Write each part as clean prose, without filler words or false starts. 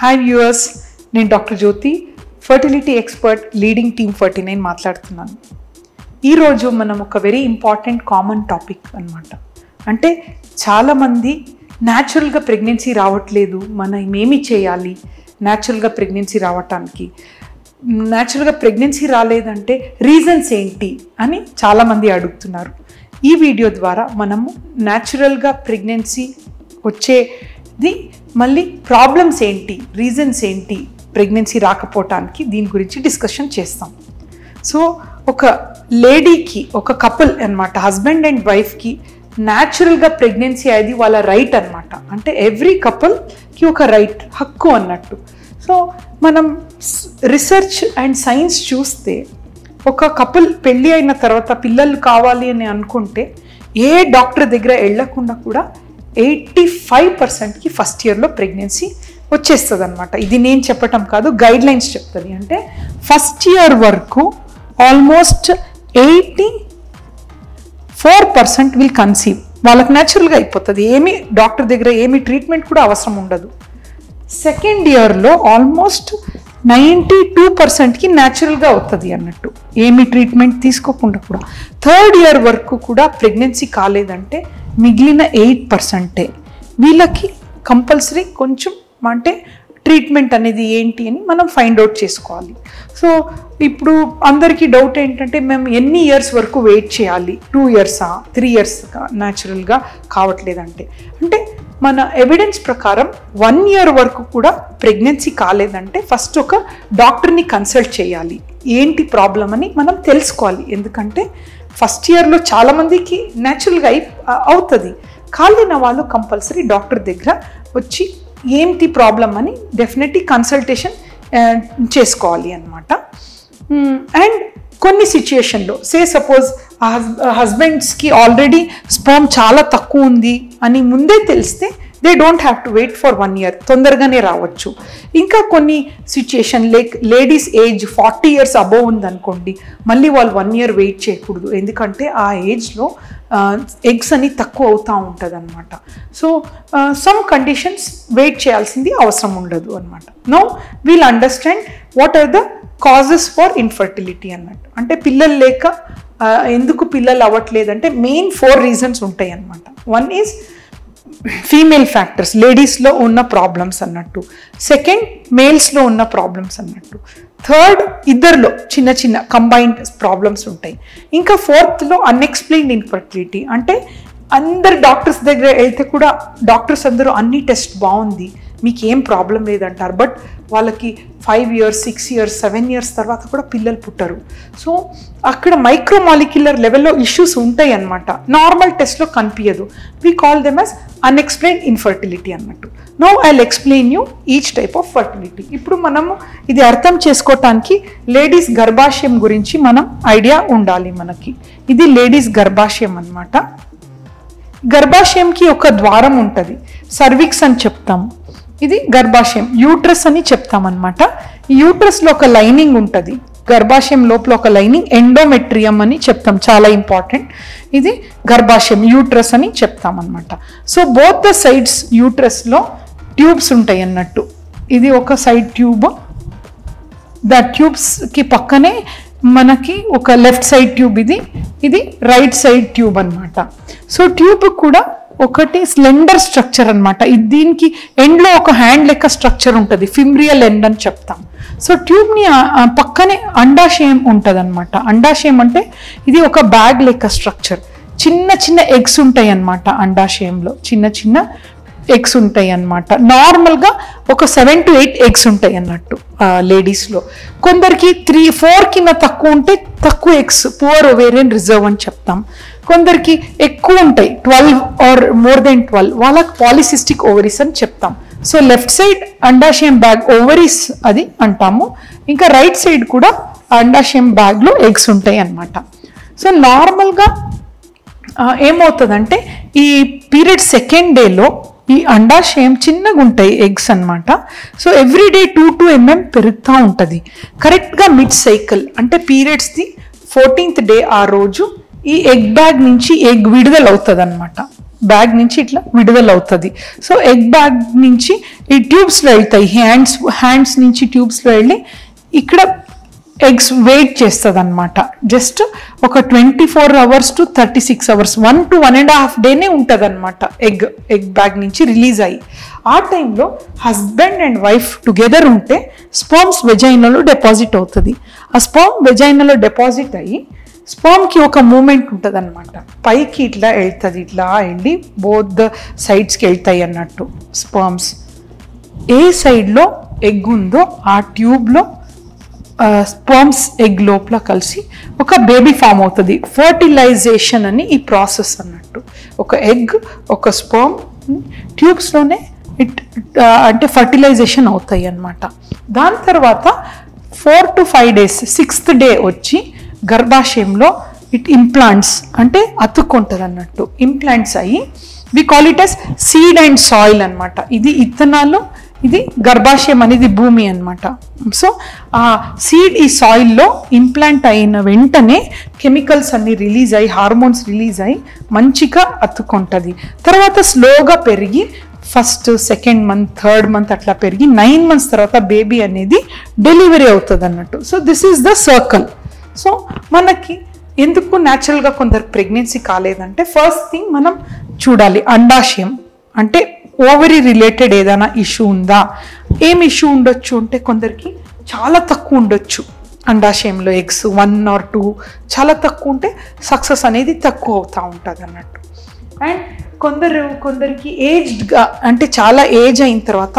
Hi viewers, నేను doctor జ్యోతి, fertility expert, leading team 49 మాట్లాడుతున్నాను. ఈరోజు మనం ఒక వెరీ ఇంపార్టెంట్ కామన్ టాపిక్ అన్నమాట. అంటే చాలామంది న్యాచురల్గా ప్రెగ్నెన్సీ రావట్లేదు, మనం ఏమి చేయాలి న్యాచురల్గా ప్రెగ్నెన్సీ రావటానికి, న్యాచురల్గా ప్రెగ్నెన్సీ రాలేదంటే రీజన్స్ ఏంటి అని చాలామంది అడుగుతున్నారు. ఈ వీడియో ద్వారా మనము న్యాచురల్గా ప్రెగ్నెన్సీ వచ్చేది మళ్ళీ ప్రాబ్లమ్స్ ఏంటి, రీజన్స్ ఏంటి ప్రెగ్నెన్సీ రాకపోవటానికి, దీని గురించి డిస్కషన్ చేస్తాం. సో ఒక లేడీకి, ఒక కపుల్ అన్నమాట, హస్బెండ్ అండ్ వైఫ్కి న్యాచురల్గా ప్రెగ్నెన్సీ అనేది వాళ్ళ రైట్ అన్నమాట. అంటే ఎవ్రీ కపుల్కి ఒక రైట్, హక్కు అన్నట్టు. సో మనం రీసెర్చ్ అండ్ సైన్స్ చూస్తే ఒక కపుల్ పెళ్ళి అయిన తర్వాత పిల్లలు కావాలి అని అనుకుంటే ఏ డాక్టర్ దగ్గర వెళ్ళకుండా కూడా 85%కి ఫస్ట్ ఇయర్లో ప్రెగ్నెన్సీ వచ్చేస్తుంది అనమాట. ఇది నేను చెప్పటం కాదు, గైడ్ లైన్స్ చెప్తుంది. అంటే ఫస్ట్ ఇయర్ వరకు ఆల్మోస్ట్ 84% విల్ కన్సీవ్. వాళ్ళకి న్యాచురల్గా అయిపోతుంది, ఏమి డాక్టర్ దగ్గర ఏమి ట్రీట్మెంట్ కూడా అవసరం ఉండదు. సెకండ్ ఇయర్లో ఆల్మోస్ట్ 92%కి న్యాచురల్గా అవుతుంది అన్నట్టు, ఏమి ట్రీట్మెంట్ తీసుకోకుండా కూడా. థర్డ్ ఇయర్ వరకు కూడా ప్రెగ్నెన్సీ కాలేదంటే మిగిలిన 8%. వీళ్ళకి కంపల్సరీ కొంచెం అంటే ట్రీట్మెంట్ అనేది ఏంటి అని మనం ఫైండ్ అవుట్ చేసుకోవాలి. సో ఇప్పుడు అందరికీ డౌట్ ఏంటంటే మేము ఎన్ని ఇయర్స్ వరకు వెయిట్ చేయాలి, 2 ఇయర్సా 3 ఇయర్స్గా న్యాచురల్గా కావట్లేదంటే, అంటే మన ఎవిడెన్స్ ప్రకారం 1 ఇయర్ వరకు కూడా ప్రెగ్నెన్సీ కాలేదంటే ఫస్ట్ ఒక డాక్టర్ని కన్సల్ట్ చేయాలి, ఏంటి ప్రాబ్లం అని మనం తెలుసుకోవాలి. ఎందుకంటే ఫస్ట్ ఇయర్లో చాలామందికి న్యాచురల్గా అవుతుంది, కాలిన వాళ్ళు కంపల్సరీ డాక్టర్ దగ్గర వచ్చి ఏంటి ప్రాబ్లం అని డెఫినెట్లీ కన్సల్టేషన్ చేసుకోవాలి అన్నమాట. అండ్ కొన్ని సిచ్యుయేషన్లో సపోజ్ హస్బెండ్స్కి ఆల్రెడీ స్పర్మ్ చాలా తక్కువ ఉంది అని ముందే తెలిస్తే they don't have to wait for 1 year, తొందరగానే రావచ్చు. ఇంకా కొన్ని situation ladies age 40 years above ఉందనుకోండి, మళ్ళీ వాళ్ళు 1 ఇయర్ వెయిట్ చేయకూడదు. ఎందుకంటే ఆ ఏజ్లో ఎగ్స్ అని తక్కువ అవుతూ ఉంటుంది అనమాట. సో సమ్ కండిషన్స్ వెయిట్ చేయాల్సింది అవసరం ఉండదు అనమాట. Now we'll understand what are the causes for infertility అన్నట్టు. అంటే పిల్లలు లేక ఎందుకు పిల్లలు అవ్వట్లేదంటే మెయిన్ 4 రీజన్స్ ఉంటాయి అన్నమాట. వన్ ఈజ్ ఫీమేల్ ఫ్యాక్టర్స్, లేడీస్లో ఉన్న ప్రాబ్లమ్స్ అన్నట్టు. సెకండ్, మేల్స్లో ఉన్న ప్రాబ్లమ్స్ అన్నట్టు. థర్డ్, ఇద్దరిలో చిన్న చిన్న కంబైన్డ్ ప్రాబ్లమ్స్ ఉంటాయి. ఇంకా ఫోర్త్లో అన్ఎక్స్ప్లెయిన్డ్ ఇన్ఫర్టిలిటీ. అంటే అందరు డాక్టర్స్ దగ్గర వెళ్తే కూడా డాక్టర్స్ అందరూ అన్ని టెస్ట్ బాగుంది, మీకు ఏం ప్రాబ్లం లేదంటారు, బట్ వాళ్ళకి 5 ఇయర్స్ 6 ఇయర్స్ 7 ఇయర్స్ తర్వాత కూడా పిల్లలు పుట్టరు. సో అక్కడ మైక్రోమాలిక్యులర్ లెవెల్లో ఇష్యూస్ ఉంటాయి అన్నమాట, నార్మల్ టెస్ట్లో కనిపించదు. We call them as unexplained infertility అన్నట్టు. Now I will explain you each type of fertility. ఇప్పుడు మనము ఇది అర్థం చేసుకోవటానికి లేడీస్ గర్భాశయం గురించి మనం ఐడియా ఉండాలి మనకి. ఇది లేడీస్ గర్భాశయం అన్నమాట. గర్భాశయంకి ఒక ద్వారం ఉంటుంది, సర్విక్స్ అని చెప్తాము. ఇది గర్భాశయం, యూట్రస్ అని చెప్తామన్నమాట. ఈ యూట్రస్లో ఒక లైనింగ్ ఉంటుంది, గర్భాశయం లోపల ఒక లైనింగ్ ఎండోమెట్రియం అని చెప్తాం, చాలా ఇంపార్టెంట్. ఇది గర్భాశయం, యూట్రస్ అని చెప్తామన్నమాట. సో బోత్ ద సైడ్స్ యూట్రస్లో ట్యూబ్స్ ఉంటాయి అన్నట్టు. ఇది ఒక సైడ్ ట్యూబ్, ద ట్యూబ్స్కి పక్కనే మనకి ఒక లెఫ్ట్ సైడ్ ట్యూబ్, ఇది రైట్ సైడ్ ట్యూబ్ అన్నమాట. సో ట్యూబ్ కూడా ఒకటి స్లెండర్ స్ట్రక్చర్ అనమాట. దీనికి ఎండ్లో ఒక హ్యాండ్ లెక్క స్ట్రక్చర్ ఉంటుంది, ఫిమ్రియల్ ఎండ్ అని చెప్తాం. సో ట్యూబ్ని పక్కనే అండాశయం ఉంటుంది అనమాట. అండాశయం అంటే ఇది ఒక బ్యాగ్ లెక్క స్ట్రక్చర్, చిన్న చిన్న ఎగ్స్ ఉంటాయి అన్నమాట. అండాశయంలో చిన్న చిన్న ఎగ్స్ ఉంటాయి అన్నమాట. నార్మల్గా ఒక 7 to 8 ఎగ్స్ ఉంటాయి అన్నట్టు లేడీస్లో. కొందరికి 3-4 కింద తక్కువ ఉంటే తక్కువ ఎగ్స్, పువర్ ఓవేరియన్ రిజర్వ్ అని చెప్తాం. కొందరికి ఎక్కువ ఉంటాయి 12 ఆర్ మోర్ దెన్ 12, వాళ్ళకి పాలిసిస్టిక్ ఓవరీస్ అని చెప్తాం. సో లెఫ్ట్ సైడ్ అండాశయం బ్యాగ్ ఓవరీస్ అది అంటాము. ఇంకా రైట్ సైడ్ కూడా అండాశయం బ్యాగ్లో ఎగ్స్ ఉంటాయి అన్నమాట. సో నార్మల్గా ఏమవుతుందంటే ఈ పీరియడ్ సెకండ్ డేలో ఈ అండాశయం చిన్నగా ఉంటాయి ఎగ్స్ అన్నమాట. సో ఎవ్రీడే 2 mm పెరుగుతూ ఉంటుంది. కరెక్ట్గా మిడ్ సైకిల్ అంటే పీరియడ్స్ది 14th డే ఆ రోజు ఈ ఎగ్ బ్యాగ్ నుంచి ఎగ్ విడుదల అవుతుంది అనమాట. బ్యాగ్ నుంచి ఇట్లా విడుదల అవుతుంది. సో ఎగ్ బ్యాగ్ నుంచి ఈ ట్యూబ్స్లో వెళ్తాయి, హ్యాండ్స్ నుంచి ట్యూబ్స్లో వెళ్ళి ఇక్కడ ఎగ్స్ వెయిట్ చేస్తుంది అనమాట. జస్ట్ ఒక 24 hours to 36 hours, 1 to 1.5 days ఉంటుంది అనమాట ఎగ్ బ్యాగ్ నుంచి రిలీజ్ అయ్యి. ఆ టైంలో హస్బెండ్ అండ్ వైఫ్ టుగెదర్ ఉంటే స్పర్మ్స్ వెజైనాలో డిపాజిట్ అవుతుంది. ఆ స్పర్మ్ వెజైనాలో డిపాజిట్ అయ్యి స్పర్మ్కి ఒక మూమెంట్ ఉంటుంది అనమాట, పైకి ఇట్లా వెళ్తుంది, ఇట్లా వెళ్ళి బోత్ సైడ్స్కి వెళ్తాయి అన్నట్టు. స్పర్మ్స్ ఏ సైడ్లో ఎగ్ ఉందో ఆ ట్యూబ్లో స్పర్మ్స్ ఎగ్ లోపల కలిసి ఒక బేబీ ఫామ్ అవుతుంది. ఫర్టిలైజేషన్ అని ఈ ప్రాసెస్ అన్నట్టు. ఒక ఎగ్ ఒక స్పర్మ్ ట్యూబ్స్లోనే అంటే ఫర్టిలైజేషన్ అవుతాయి అన్నమాట. దాని తర్వాత 4 to 5 days, 6th day వచ్చి గర్భాశయంలో ఇంప్లాంట్స్ అంటే అతుక్కుంటుంది అన్నట్టు. ఇంప్లాంట్స్ అయ్యి we call it as seed and soil అనమాట. ఇది ఇత్తనాలు, ఇది గర్భాశయం అనేది భూమి అనమాట. సో ఆ సీడ్ ఈ సాయిల్లో ఇంప్లాంట్ అయిన వెంటనే కెమికల్స్ అన్ని రిలీజ్ అయ్యి, హార్మోన్స్ రిలీజ్ అయ్యి మంచిగా అతుక్కుంటుంది. తర్వాత స్లోగా పెరిగి first, second month, third month అట్లా పెరిగి 9 months తర్వాత బేబీ అనేది డెలివరీ అవుతుంది అన్నట్టు. So this is the circle. So మనకి ఎందుకు న్యాచురల్గా కొందరు ప్రెగ్నెన్సీ కాలేదంటే ఫస్ట్ థింగ్ మనం చూడాలి అండాశయం అంటే ఓవరీ రిలేటెడ్ ఏదైనా ఇష్యూ ఉందా. ఏం ఇష్యూ ఉండొచ్చు అంటే కొందరికి చాలా తక్కువ ఉండొచ్చు అండాశయంలో ఎగ్స్, 1 or 2 చాలా తక్కువ ఉంటే సక్సెస్ అనేది తక్కువ అవుతూ ఉంటుంది అన్నట్టు. అండ్ కొందరికి ఏజ్డ్గా అంటే చాలా ఏజ్ అయిన తర్వాత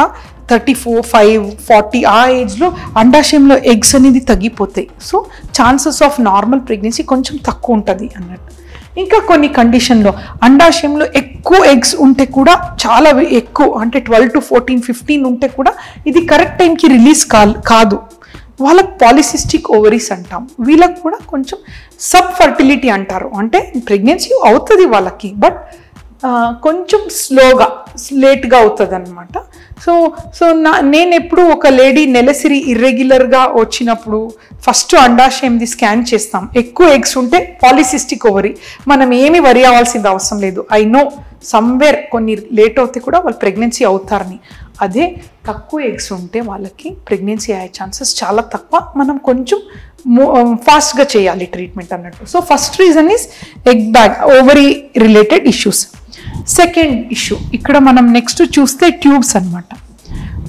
34, 5, 40 ఆ ఏజ్లో అండాశయంలో ఎగ్స్ అనేది తగ్గిపోతాయి. So chances of normal pregnancy కొంచెం తక్కువ ఉంటుంది అన్నట్టు. ఇంకా కొన్ని కండిషన్లో అండాశయంలో ఎక్కువ ఎగ్స్ ఉంటే కూడా, చాలా ఎక్కువ అంటే 12 to 14, 15 ఉంటే కూడా ఇది కరెక్ట్ టైంకి రిలీజ్ కాదు. వాళ్ళకి పాలిసిస్టిక్ ఓవరీస్ అంటాం. వీళ్ళకి కూడా కొంచెం సబ్ ఫర్టిలిటీ అంటారు. అంటే ప్రెగ్నెన్సీ అవుతుంది వాళ్ళకి, బట్ కొంచెం స్లోగా లేట్గా అవుతుంది అనమాట. సో నేను ఎప్పుడు ఒక లేడీ నెలసరి ఇర్రెగ్యులర్గా వచ్చినప్పుడు ఫస్ట్ అండాశయంది స్కాన్ చేస్తాం. ఎక్కువ ఎగ్స్ ఉంటే పాలిసిస్టిక్ ఓవరీ, మనం ఏమి వరి అవ్వాల్సింది అవసరం లేదు. ఐ నో సమ్వేర్ కొన్ని లేట్ అవుతే కూడా వాళ్ళు ప్రెగ్నెన్సీ అవుతారని. అదే తక్కువ ఎగ్స్ ఉంటే వాళ్ళకి ప్రెగ్నెన్సీ అయ్యే ఛాన్సెస్ చాలా తక్కువ. మనం కొంచెం ఫాస్ట్గా చేయాలి ట్రీట్మెంట్ అన్నట్టు. So first reason is egg bag ovary related issues. Second issue ఇక్కడ మనం నెక్స్ట్ చూస్తే ట్యూబ్స్ అనమాట.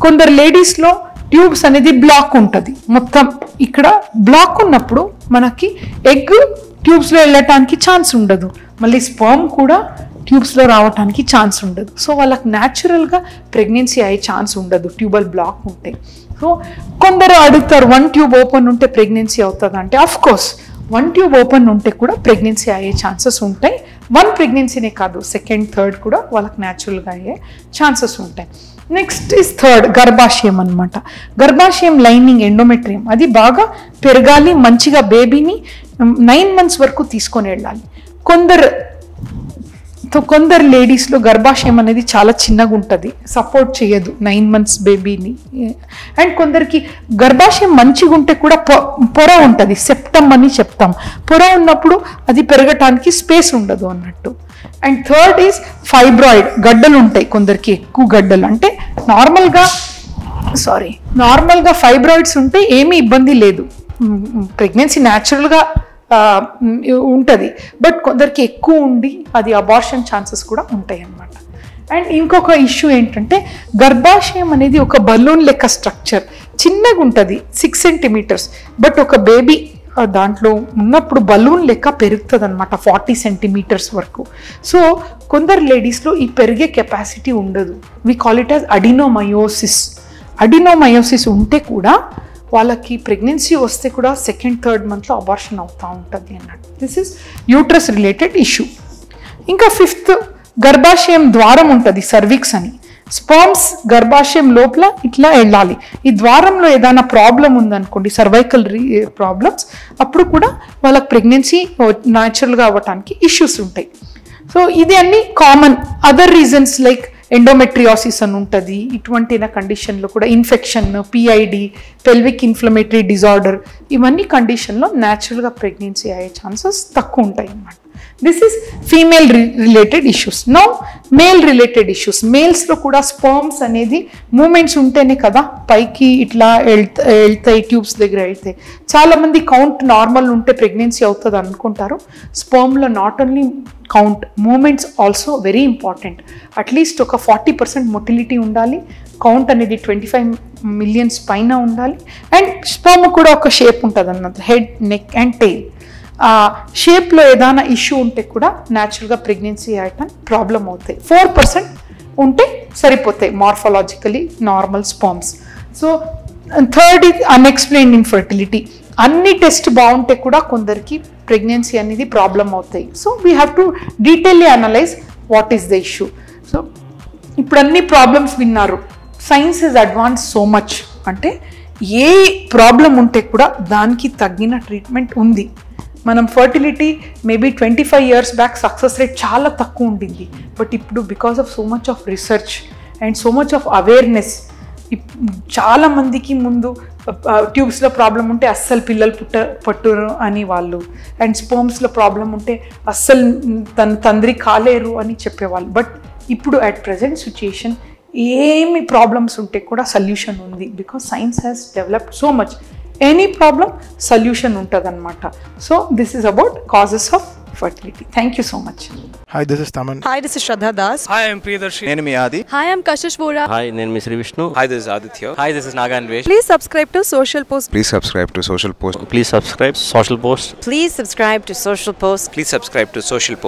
కొందరు లేడీస్లో ట్యూబ్స్ అనేది బ్లాక్ ఉంటుంది మొత్తం. ఇక్కడ బ్లాక్ ఉన్నప్పుడు మనకి ఎగ్ ట్యూబ్స్లో వెళ్ళటానికి ఛాన్స్ ఉండదు, మళ్ళీ స్పర్మ్ కూడా ట్యూబ్స్లో రావడానికి ఛాన్స్ ఉండదు. సో వాళ్ళకి న్యాచురల్గా ప్రెగ్నెన్సీ అయ్యే ఛాన్స్ ఉండదు ట్యూబల్ బ్లాక్ ఉంటే. సో కొందరు అడుగుతారు 1 tube ఓపెన్ ఉంటే ప్రెగ్నెన్సీ అవుతుంది అంటే, ఆఫ్ కోర్స్ 1 tube ఓపెన్ ఉంటే కూడా ప్రెగ్నెన్సీ అయ్యే ఛాన్సెస్ ఉంటాయి. 1 ప్రెగ్నెన్సీనే కాదు, సెకండ్, థర్డ్ కూడా వాళ్ళకి న్యాచురల్గా అయ్యే ఛాన్సెస్ ఉంటాయి. నెక్స్ట్ ఇస్ థర్డ్ గర్భాశయం అనమాట. గర్భాశయం లైనింగ్ ఎండోమెట్రియం అది బాగా పెరగాలి, మంచిగా బేబీని 9 months వరకు తీసుకొని వెళ్ళాలి. కొందరు లేడీస్లో గర్భాశయం అనేది చాలా చిన్నగా ఉంటుంది, సపోర్ట్ చేయదు 9 months బేబీని. అండ్ కొందరికి గర్భాశయం మంచిగా ఉంటే కూడా పొర ఉంటుంది, సెప్టమ్ అని చెప్తాం. పొర ఉన్నప్పుడు అది పెరగటానికి స్పేస్ ఉండదు అన్నట్టు. అండ్ థర్డ్ ఈజ్ ఫైబ్రాయిడ్, గడ్డలు ఉంటాయి కొందరికి, ఎక్కువ గడ్డలు. అంటే నార్మల్గా ఫైబ్రాయిడ్స్ ఉంటే ఏమీ ఇబ్బంది లేదు, ప్రెగ్నెన్సీ న్యాచురల్గా ఉంటుంది. బట్ కొందరికి ఎక్కువ ఉండి అది అబార్షన్ ఛాన్సెస్ కూడా ఉంటాయి అన్నమాట. అండ్ ఇంకొక ఇష్యూ ఏంటంటే గర్భాశయం అనేది ఒక బలూన్ లెక్క స్ట్రక్చర్, చిన్నగా ఉంటుంది 6 centimeters. బట్ ఒక బేబీ దాంట్లో ఉన్నప్పుడు బలూన్ లెక్క పెరుగుతుంది అనమాట 40 centimeters వరకు. సో కొందరు లేడీస్లో ఈ పెరిగే కెపాసిటీ ఉండదు. We call it as adenomyosis ఉంటే కూడా వాళ్ళకి ప్రెగ్నెన్సీ వస్తే కూడా సెకండ్, థర్డ్ మంత్లో అబార్షన్ అవుతూ ఉంటుంది అన్నట్టు. This is uterus related issue. ఇంకా ఫిఫ్త్ గర్భాశయం ద్వారం ఉంటుంది, సర్విక్స్ అని. స్పర్మ్స్ గర్భాశయం లోపల ఇట్లా వెళ్ళాలి. ఈ ద్వారంలో ఏదైనా ప్రాబ్లం ఉందనుకోండి, సర్వైకల్ ప్రాబ్లమ్స్, అప్పుడు కూడా వాళ్ళకి ప్రెగ్నెన్సీ న్యాచురల్గా అవ్వటానికి ఇష్యూస్ ఉంటాయి. సో ఇది అన్ని common. Other reasons like endometriosis అని ఉంటుంది. ఇటువంటి కండిషన్లో కూడా infection, PID, pelvic inflammatory disorder, ఇవన్నీ కండిషన్లో న్యాచురల్గా ప్రెగ్నెన్సీ అయ్యే ఛాన్సెస్ తక్కువ ఉంటాయి అన్నమాట. This is female related issues. Now male related issues. మేల్స్లో కూడా స్పర్మ్స్ అనేది మూమెంట్స్ ఉంటేనే కదా పైకి ఇట్లా వెళ్తాయి, ట్యూబ్స్ దగ్గర వెళ్తాయి. చాలామంది కౌంట్ నార్మల్ ఉంటే ప్రెగ్నెన్సీ అవుతుంది అనుకుంటారు. స్పర్మ్లో not only count, movements also very important. At least ఒక 40% మొటిలిటీ ఉండాలి, కౌంట్ అనేది 25 మిలియన్స్ పైన ఉండాలి, అండ్ స్పర్మ్ కూడా ఒక షేప్ ఉంటుంది అన్నది, హెడ్, నెక్ అండ్ టెయిల్. షేప్లో ఏదైనా ఇష్యూ ఉంటే కూడా న్యాచురల్గా ప్రెగ్నెన్సీ అయ్యటం ప్రాబ్లం అవుతాయి. 4% ఉంటే సరిపోతాయి morphologically normal sperms. So third ఇది అన్ఎక్స్ప్లెయిన్డ్ ఇన్ఫర్టిలిటీ. అన్ని టెస్ట్ బాగుంటే కూడా కొందరికి ప్రెగ్నెన్సీ అనేది ప్రాబ్లం అవుతాయి. So we have to detailly analyse what is the issue. So ఇప్పుడు అన్ని ప్రాబ్లమ్స్ విన్నారు. Science is advance so much, అంటే ఏ ప్రాబ్లం ఉంటే కూడా దానికి తగిన ట్రీట్మెంట్ ఉంది. మనం fertility maybe 25 years back success rate చాలా తక్కువ ఉండింది. బట్ ఇప్పుడు because of so much of research and so much of awareness, చాలామందికి ముందు ట్యూబ్స్లో ప్రాబ్లం ఉంటే అస్సలు పిల్లలు పట్టురు అని వాళ్ళు, అండ్ స్పర్మ్స్లో ప్రాబ్లం ఉంటే అస్సలు తండ్రి కాలేరు అని చెప్పేవాళ్ళు. బట్ ఇప్పుడు అట్ ప్రజెంట్ సిచ్యుయేషన్ ఏమి ప్రాబ్లమ్స్ ఉంటే కూడా సొల్యూషన్ ఉంది, because science has developed so much. Any problem solution ఉంటుంది అనమాట. So this is about causes of fertility. Thank you so much. Hi, this is Taman. Hi, this is Shraddha Das. Hi, I'm Priyadarshi. నేను మీ ఆది. Hi, I'm Kashish Vora. Hi, నేను మీ Shri Vishnu. Hi, this is Aditya. Hi, this is Naganvesh. Please subscribe to Social Post. Please subscribe to Social Post. Please subscribe Social Post. Please subscribe to Social Post. Please subscribe to Social Post.